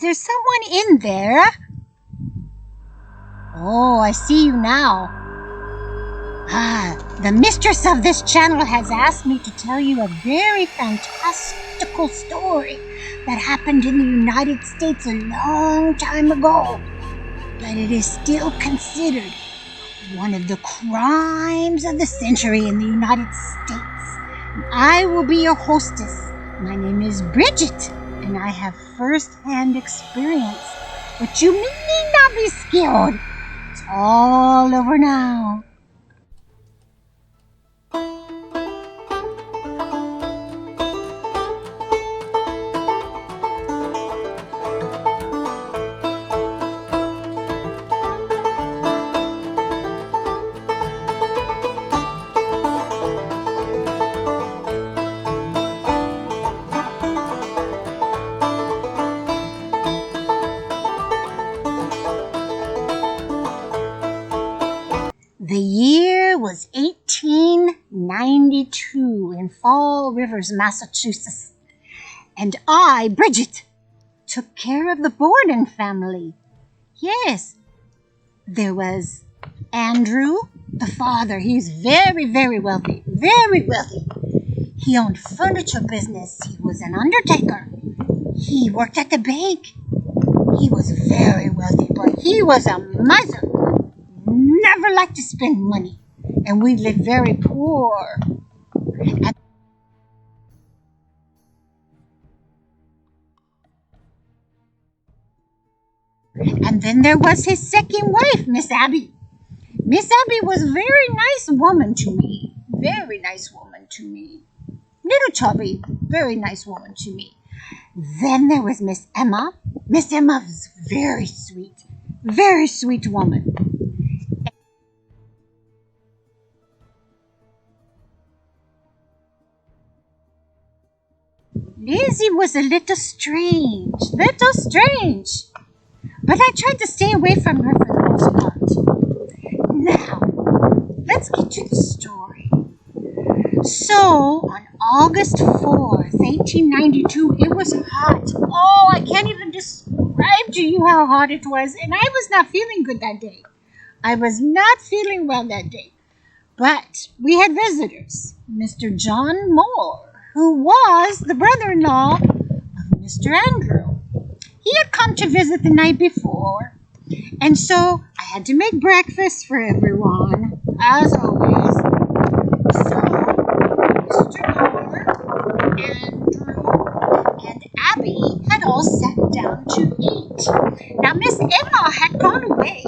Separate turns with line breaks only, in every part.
Is there someone in there? Oh, I see you now. The mistress of this channel has asked me to tell you a very fantastical story that happened in the United States a long time ago. But it is still considered one of the crimes of the century in the United States. And I will be your hostess. My name is Brigitte, and I have first-hand experience. But you need not be scared. It's all over now. The year was 1892 in Fall Rivers, Massachusetts, and I, Brigitte, took care of the Borden family. Yes, there was Andrew, the father. He's very, very wealthy, very wealthy. He owned furniture business. He was an undertaker. He worked at the bank. He was very wealthy, but he was a miser. Never liked to spend money, and we lived very poor. And then there was his second wife, Miss Abby. Miss Abby was a very nice woman to me. Very nice woman to me. Little chubby, very nice woman to me. Then there was Miss Emma. Miss Emma was very sweet woman. Lizzie was a little strange, but I tried to stay away from her for the most part. Now, let's get to the story. So, on August 4th, 1892, it was hot. Oh, I can't even describe to you how hot it was, and I was not feeling good that day. I was not feeling well that day. But we had visitors, Mr. John Moore, who was the brother-in-law of Mr. Andrew. He had come to visit the night before, and so I had to make breakfast for everyone, as always. So, Mr. Moore, Andrew, and Abby had all sat down to eat. Now, Miss Emma had gone away.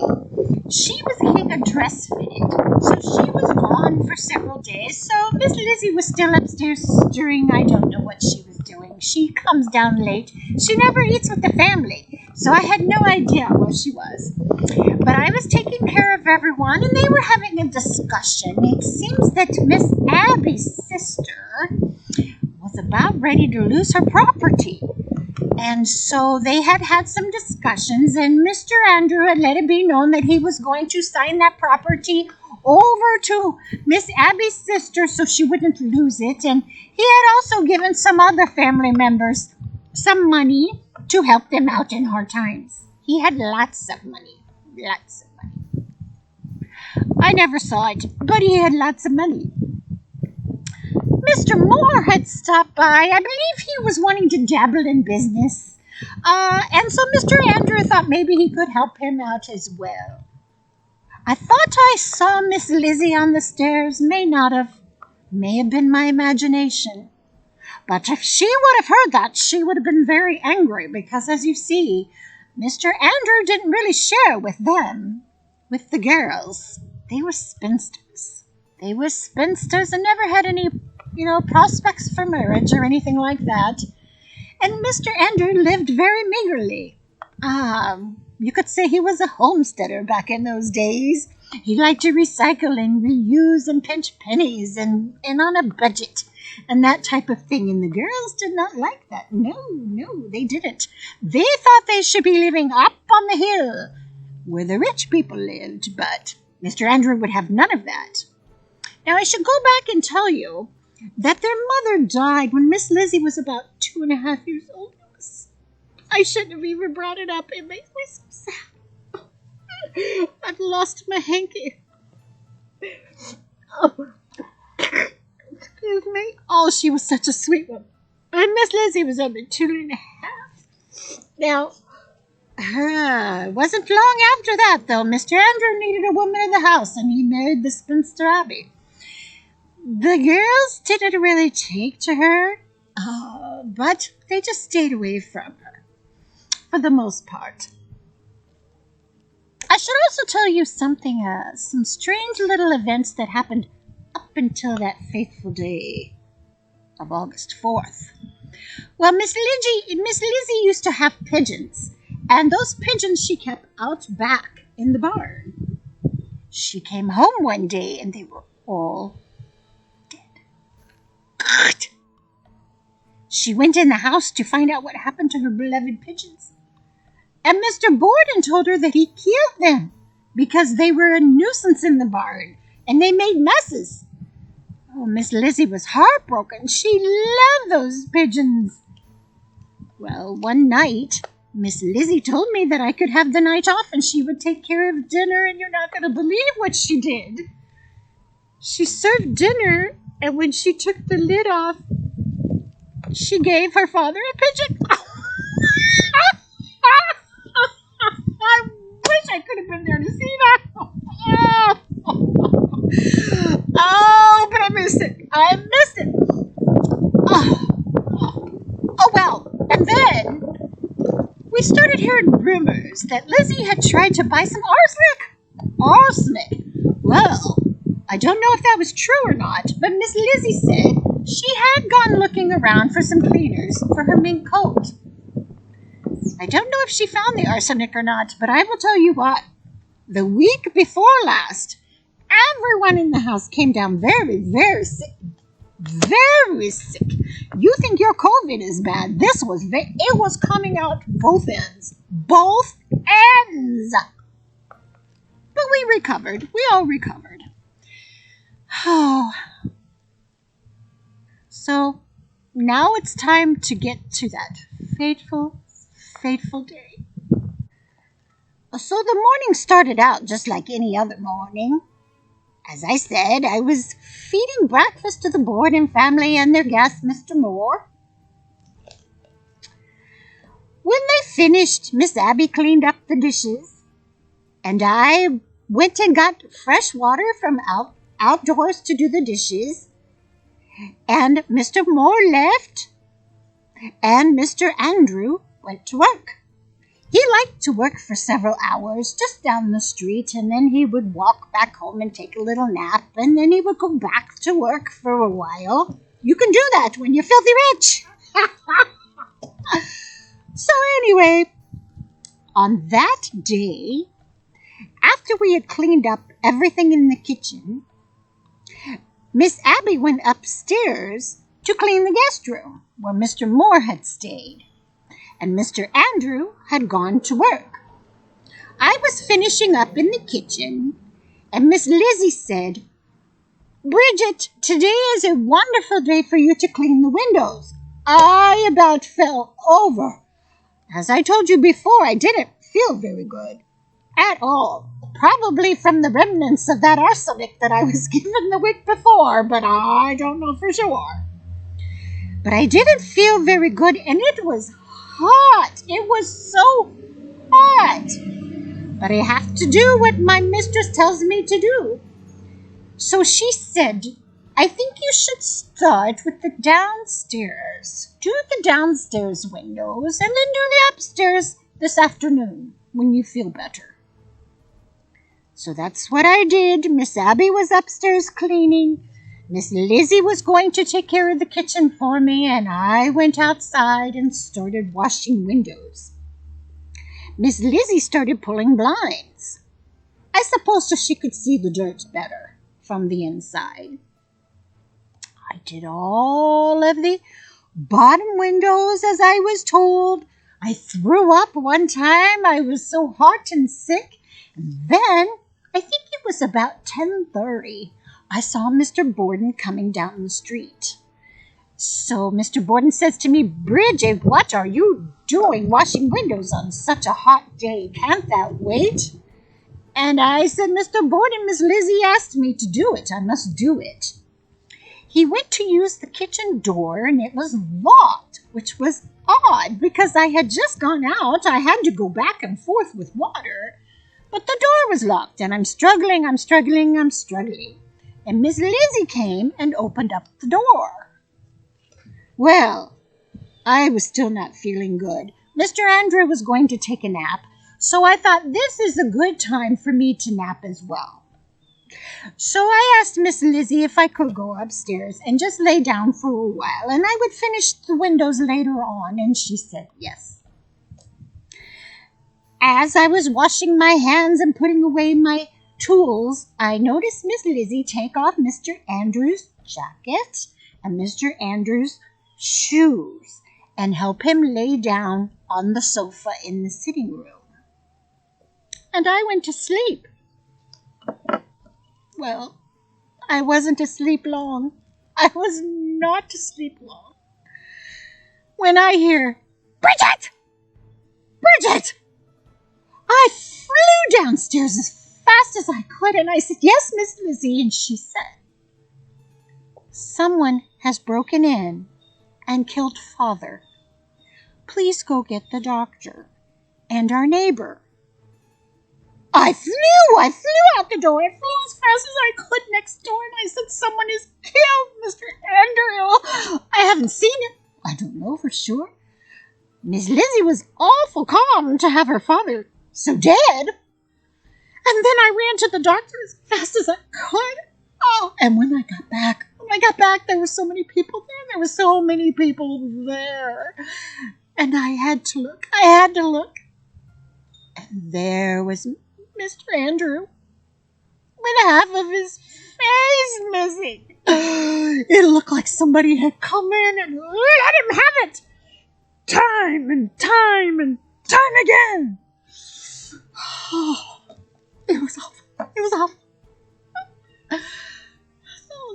She was getting a dress fitted, so she was gone for several days. So Miss Lizzie was still upstairs stirring. I don't know what she was doing. She comes down late. She never eats with the family, so I had no idea where she was. But I was taking care of everyone, and they were having a discussion. It seems that Miss Abby's sister was about ready to lose her property. And so they had some discussions, and Mr. Andrew had let it be known that he was going to sign that property over to Miss Abby's sister so she wouldn't lose it. And he had also given some other family members some money to help them out in hard times. He had lots of money. I never saw it, but he had lots of money. Mr. Moore had stopped by. I believe he was wanting to dabble in business. And so Mr. Andrew thought maybe he could help him out as well. I thought I saw Miss Lizzie on the stairs. May have been my imagination. But if she would have heard that, she would have been very angry because, as you see, Mr. Andrew didn't really share with them, with the girls. They were spinsters. And never had any prospects for marriage or anything like that. And Mr. Andrew lived very meagerly. You could say he was a homesteader back in those days. He liked to recycle and reuse and pinch pennies and on a budget and that type of thing. And the girls did not like that. No, they didn't. They thought they should be living up on the hill where the rich people lived, but Mr. Andrew would have none of that. Now, I should go back and tell you that their mother died when Miss Lizzie was about 2.5 years old. It was I shouldn't have even brought it up. It makes me so sad. I've lost my hanky. Oh, excuse me. Oh, she was such a sweet one. And Miss Lizzie was only 2.5. Now, it wasn't long after that, though. Mr. Andrew needed a woman in the house, and he married the spinster Abby. The girls didn't really take to her, but they just stayed away from her, for the most part. I should also tell you something, some strange little events that happened up until that fateful day of August 4th. Well, Miss Lizzie used to have pigeons, and those pigeons she kept out back in the barn. She came home one day, and they were all dead. God! She went in the house to find out what happened to her beloved pigeons. And Mr. Borden told her that he killed them because they were a nuisance in the barn and they made messes. Oh, Miss Lizzie was heartbroken. She loved those pigeons. Well, one night, Miss Lizzie told me that I could have the night off and she would take care of dinner, and you're not going to believe what she did. She served dinner, and when she took the lid off, she gave her father a pigeon. I wish I could have been there to see that. Oh, but I missed it. I missed it. Oh, well, and then we started hearing rumors that Lizzie had tried to buy some arsenic. Arsenic? Well, I don't know if that was true or not, but Miss Lizzie said she had gone looking around for some cleaners for her mink coat. I don't know if she found the arsenic or not, but I will tell you what. The week before last, everyone in the house came down very, very sick. Very sick. You think your COVID is bad. It was coming out both ends. Both ends. But we recovered. We all recovered. Oh. So now it's time to get to that fateful day. So the morning started out just like any other morning. As I said, I was feeding breakfast to the Borden family and their guest, Mr. Moore. When they finished, Miss Abby cleaned up the dishes, and I went and got fresh water from outdoors to do the dishes, and Mr. Moore left, and Mr. Andrew went to work. He liked to work for several hours just down the street, and then he would walk back home and take a little nap, and then he would go back to work for a while. You can do that when you're filthy rich. So anyway, on that day, after we had cleaned up everything in the kitchen, Miss Abby went upstairs to clean the guest room where Mr. Moore had stayed, and Mr. Andrew had gone to work. I was finishing up in the kitchen, and Miss Lizzie said, "Bridget, today is a wonderful day for you to clean the windows." I about fell over. As I told you before, I didn't feel very good at all. Probably from the remnants of that arsenic that I was given the week before, but I don't know for sure. But I didn't feel very good, and it was hot. It was so hot. But I have to do what my mistress tells me to do. So she said, "I think you should start with the downstairs. Do the downstairs windows, and then do the upstairs this afternoon when you feel better." So that's what I did. Miss Abby was upstairs cleaning. Miss Lizzie was going to take care of the kitchen for me, and I went outside and started washing windows. Miss Lizzie started pulling blinds. I suppose so she could see the dirt better from the inside. I did all of the bottom windows as I was told. I threw up one time. I was so hot and sick. And then, I think it was about 10:30, I saw Mr. Borden coming down the street. So Mr. Borden says to me, Bridget, what are you doing washing windows on such a hot day? Can't that wait? And I said, Mr. Borden, Miss Lizzie asked me to do it. I must do it. He went to use the kitchen door and it was locked, which was odd because I had just gone out. I had to go back and forth with water. But the door was locked and I'm struggling. And Miss Lizzie came and opened up the door. Well, I was still not feeling good. Mr. Andrew was going to take a nap, so I thought this is a good time for me to nap as well. So I asked Miss Lizzie if I could go upstairs and just lay down for a while, and I would finish the windows later on, and she said yes. As I was washing my hands and putting away my tools, I noticed Miss Lizzie take off Mr. Andrew's jacket and Mr. Andrew's shoes and help him lay down on the sofa in the sitting room. And I went to sleep. Well, I wasn't asleep long. I was not asleep long. When I hear, Bridget! Bridget! I flew downstairs as fast as I could and I said, yes, Miss Lizzie. And she said, someone has broken in and killed Father. Please go get the doctor and our neighbor. I flew out the door. I flew as fast as I could next door and I said, someone has killed Mr. Andrew. I haven't seen it. I don't know for sure. Miss Lizzie was awful calm to have her father so dead. And then I ran to the doctor as fast as I could. Oh, and when I got back, there were so many people there. And I had to look. And there was Mr. Andrew with half of his face missing. It looked like somebody had come in and let him have it. Time and time again. Oh, it was awful.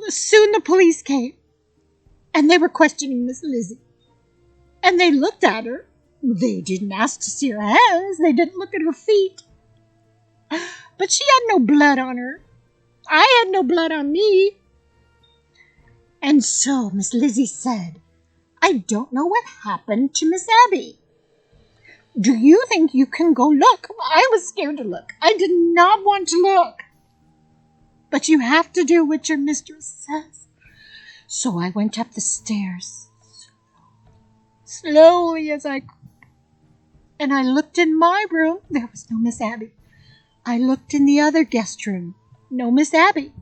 Soon the police came, and they were questioning Miss Lizzie. And they looked at her. They didn't ask to see her hands. They didn't look at her feet. But she had no blood on her. I had no blood on me. And so Miss Lizzie said, I don't know what happened to Miss Abby. Do you think you can go look? I was scared to look. I did not want to look. But you have to do what your mistress says. So I went up the stairs, slowly as I could. And I looked in my room. There was no Miss Abby. I looked in the other guest room. No Miss Abby.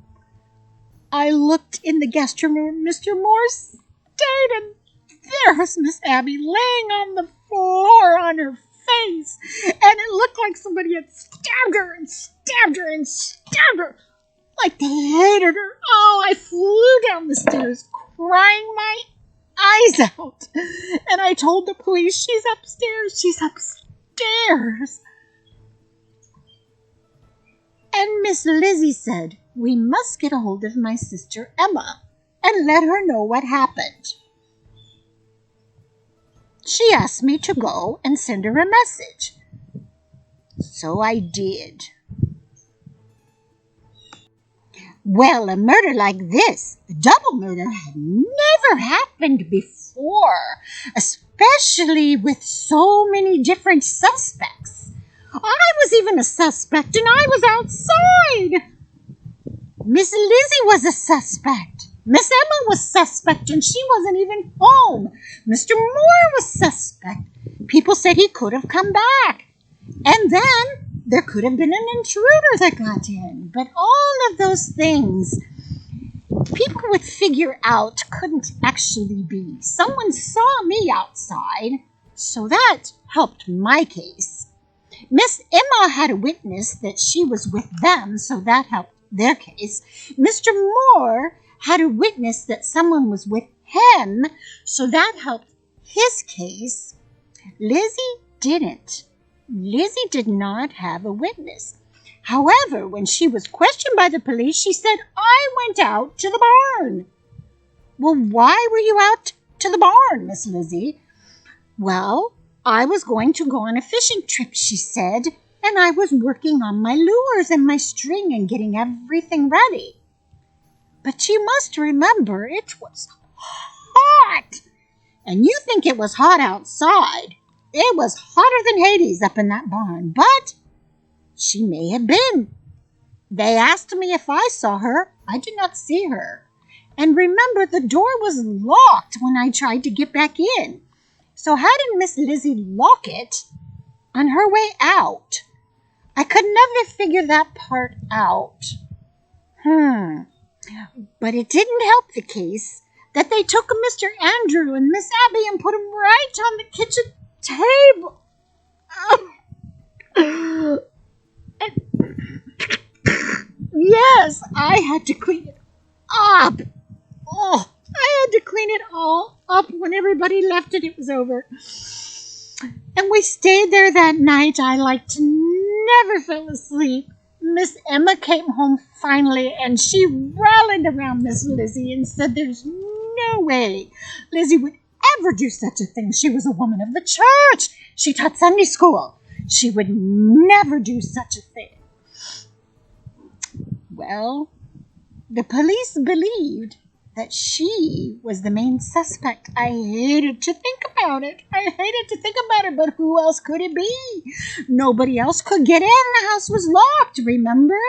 I looked in the guest room where Mr. Moore stayed, and there was Miss Abby laying on the floor on her face. And it looked like somebody had stabbed her and stabbed her and stabbed her. Like they hated her. Oh, I flew down the stairs crying my eyes out. And I told the police, she's upstairs. And Miss Lizzie said, we must get a hold of my sister Emma and let her know what happened. She asked me to go and send her a message. So I did. Well, a murder like this, a double murder, had never happened before, especially with so many different suspects. I was even a suspect, and I was outside. Miss Lizzie was a suspect. Miss Emma was suspect, and she wasn't even home. Mr. Moore was suspect. People said he could have come back. And then there could have been an intruder that got in. But all of those things people would figure out couldn't actually be. Someone saw me outside, so that helped my case. Miss Emma had a witness that she was with them, so that helped their case. Mr. Moore had a witness that someone was with him, so that helped his case. Lizzie didn't. Lizzie did not have a witness. However, when she was questioned by the police, she said, I went out to the barn. Well, why were you out to the barn, Miss Lizzie? Well, I was going to go on a fishing trip, she said, and I was working on my lures and my string and getting everything ready. But you must remember it was hot. And you think it was hot outside. It was hotter than Hades up in that barn, but she may have been. They asked me if I saw her. I did not see her. And remember, the door was locked when I tried to get back in. So how did Miss Lizzie lock it on her way out? I could never figure that part out. But it didn't help the case that they took Mr. Andrew and Miss Abby and put them right on the kitchen table. Yes, I had to clean it up. Oh, I had to clean it all up when everybody left and it was over. And we stayed there that night. I like to never fell asleep. Miss Emma came home finally, and she rallied around Miss Lizzie and said there's no way Lizzie would ever do such a thing. She was a woman of the church. She taught Sunday school. She would never do such a thing. Well, the police believed that she was the main suspect. I hated to think about it. But who else could it be? Nobody else could get in. The house was locked, remember?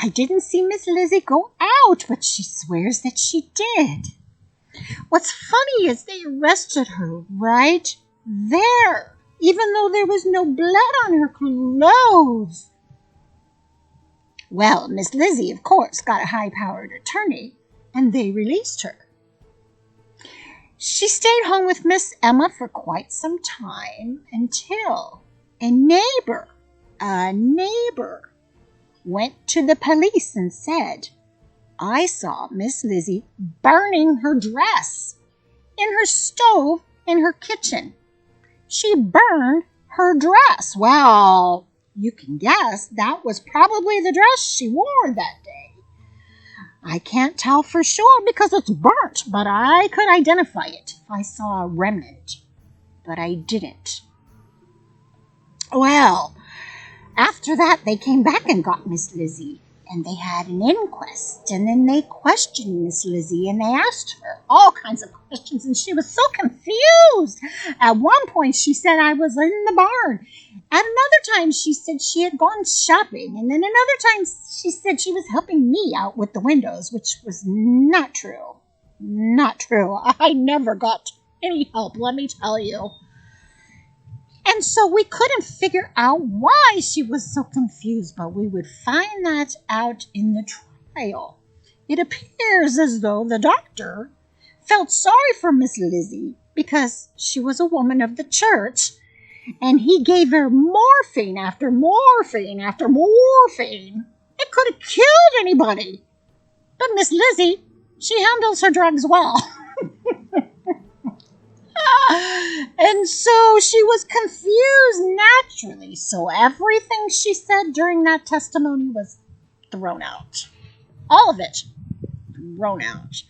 I didn't see Miss Lizzie go out, but she swears that she did. What's funny is they arrested her right there, even though there was no blood on her clothes. Well, Miss Lizzie, of course, got a high-powered attorney, and they released her. She stayed home with Miss Emma for quite some time until a neighbor went to the police and said, I saw Miss Lizzie burning her dress in her stove in her kitchen. She burned her dress. Well, you can guess that was probably the dress she wore that day. I can't tell for sure because it's burnt, but I could identify it if I saw a remnant. But I didn't. Well, after that, they came back and got Miss Lizzie, and they had an inquest, and then they questioned Miss Lizzie, and they asked her all kinds of questions, and she was so confused. At one point, she said, I was in the barn. At another time, she said she had gone shopping, and then another time, she said she was helping me out with the windows, which was not true. Not true. I never got any help, let me tell you. And so we couldn't figure out why she was so confused, but we would find that out in the trial. It appears as though the doctor felt sorry for Miss Lizzie because she was a woman of the church, and he gave her morphine after morphine after morphine. It could have killed anybody. But Miss Lizzie, she handles her drugs well. And so she was confused naturally. So everything she said during that testimony was thrown out. All of it thrown out.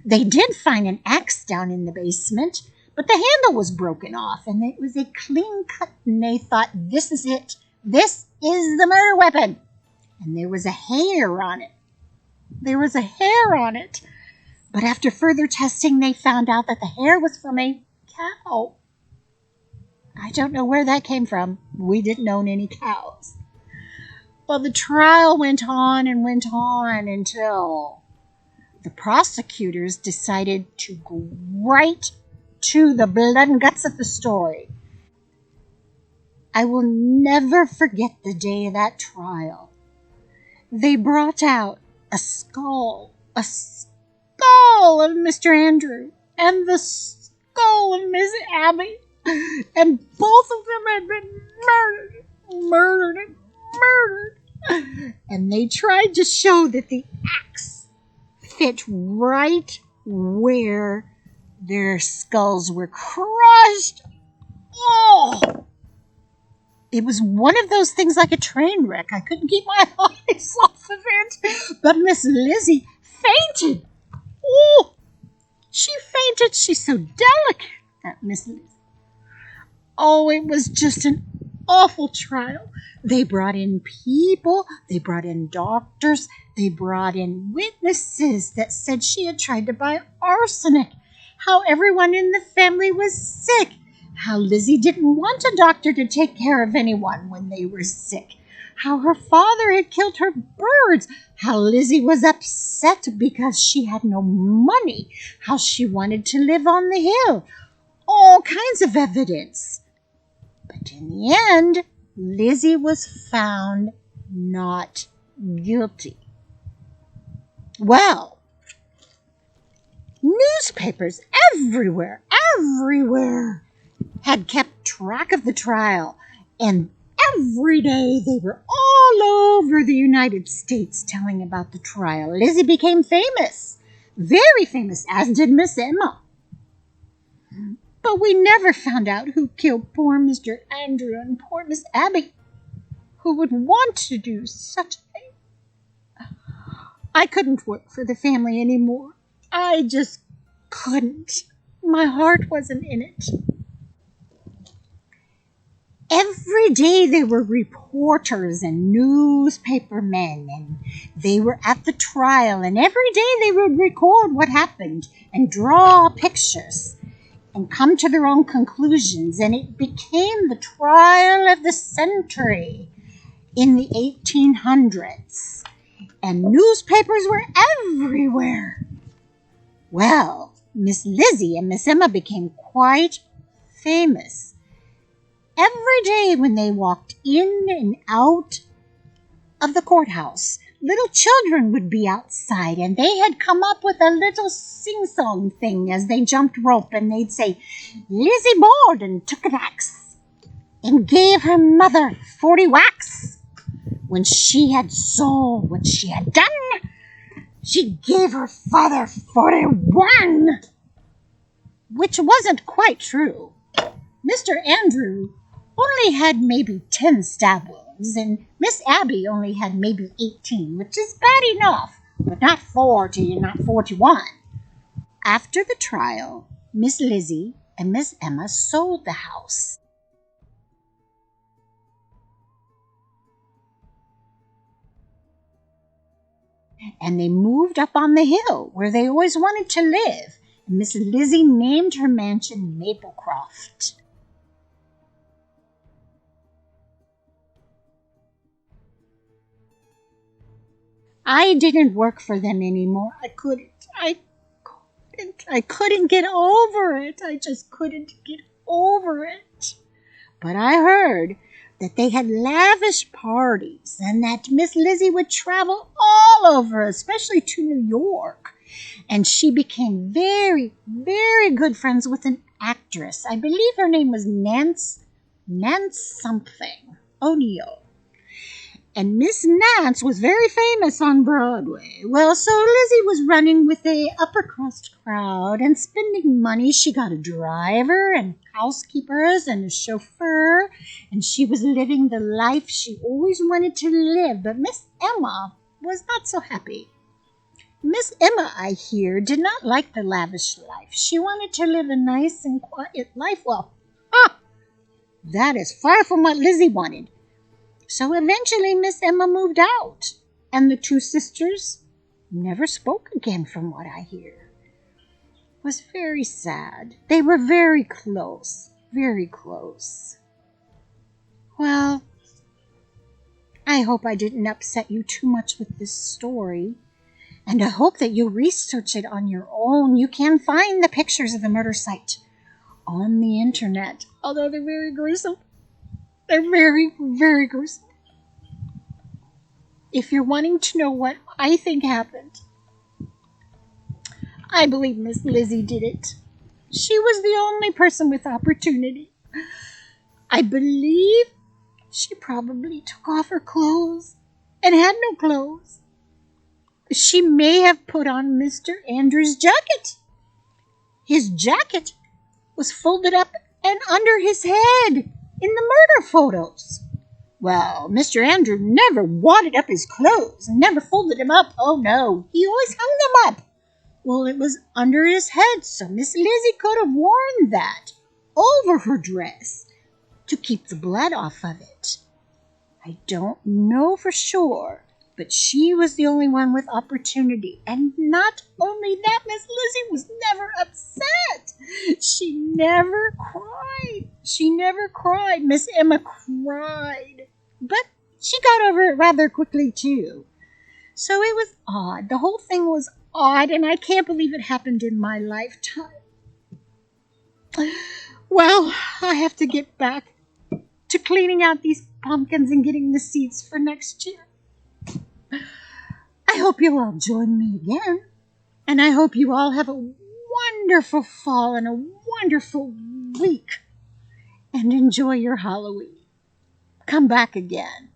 They did find an axe down in the basement, but the handle was broken off, and it was a clean cut, and they thought, this is it. This is the murder weapon. And there was a hair on it. But after further testing, they found out that the hair was from a cow. I don't know where that came from. We didn't own any cows. Well, the trial went on and went on until the prosecutors decided to go right to the blood and guts of the story. I will never forget the day of that trial. They brought out a skull of Mr. Andrew and the skull of Miss Abby, and both of them had been murdered. And they tried to show that the axe fit right where their skulls were crushed. Oh! It was one of those things like a train wreck. I couldn't keep my eyes off of it. But Miss Lizzie fainted. Oh! She fainted. She's so delicate, that Miss Lizzie. Oh, it was just an awful trial. They brought in people, they brought in doctors, they brought in witnesses that said she had tried to buy arsenic, how everyone in the family was sick, how Lizzie didn't want a doctor to take care of anyone when they were sick, how her father had killed her birds, how Lizzie was upset because she had no money, how she wanted to live on the hill. All kinds of evidence. But in the end, Lizzie was found not guilty. Well, newspapers everywhere had kept track of the trial, and every day they were all over the United States telling about the trial. Lizzie became famous, very famous, as did Miss Emma. But we never found out who killed poor Mr. Andrew and poor Miss Abby. Who would want to do such a thing? I couldn't work for the family anymore. I just couldn't. My heart wasn't in it. Every day there were reporters and newspaper men, and they were at the trial, and every day they would record what happened and draw pictures and come to their own conclusions, and it became the trial of the century in the 1800s, and newspapers were everywhere. Well, Miss Lizzie and Miss Emma became quite famous. Every day when they walked in and out of the courthouse, little children would be outside, and they had come up with a little sing-song thing as they jumped rope, and they'd say, Lizzie Borden took an axe and gave her mother 40 whacks. When she had sold what she had done, she gave her father 41, which wasn't quite true. Mr. Andrew only had maybe 10 stab wounds, and Miss Abby only had maybe 18, which is bad enough, but not 40 and not 41. After the trial, Miss Lizzie and Miss Emma sold the house. And they moved up on the hill where they always wanted to live. And Miss Lizzie named her mansion Maplecroft. I didn't work for them anymore. I couldn't get over it. I just couldn't get over it. But I heard that they had lavish parties and that Miss Lizzie would travel all over, especially to New York. And she became very, very good friends with an actress. I believe her name was Nance something O'Neill. And Miss Nance was very famous on Broadway. Well, so Lizzie was running with a upper crust crowd and spending money. She got a driver and housekeepers and a chauffeur, and she was living the life she always wanted to live. But Miss Emma was not so happy. Miss Emma, I hear, did not like the lavish life. She wanted to live a nice and quiet life. Well, that is far from what Lizzie wanted. So eventually Miss Emma moved out, and the two sisters never spoke again from what I hear. It was very sad. They were very close, very close. Well, I hope I didn't upset you too much with this story, and I hope that you'll research it on your own. You can find the pictures of the murder site on the internet, although they're very gruesome. They're very, very gruesome. If you're wanting to know what I think happened, I believe Miss Lizzie did it. She was the only person with opportunity. I believe she probably took off her clothes and had no clothes. She may have put on Mr. Andrew's jacket. His jacket was folded up and under his head in the murder photos. Well, Mr. Andrew never wadded up his clothes and never folded them up. Oh, no. He always hung them up Well, it was under his head, so Miss Lizzie could have worn that over her dress to keep the blood off of it. I don't know for sure, but she was the only one with opportunity. And not only that, Miss Lizzie was never upset. She never cried. She never cried. Miss Emma cried. But she got over it rather quickly, too. So it was odd. The whole thing was odd, and I can't believe it happened in my lifetime. Well, I have to get back to cleaning out these pumpkins and getting the seeds for next year. I hope you'll all join me again. And I hope you all have a wonderful fall and a wonderful week. And enjoy your Halloween. Come back again.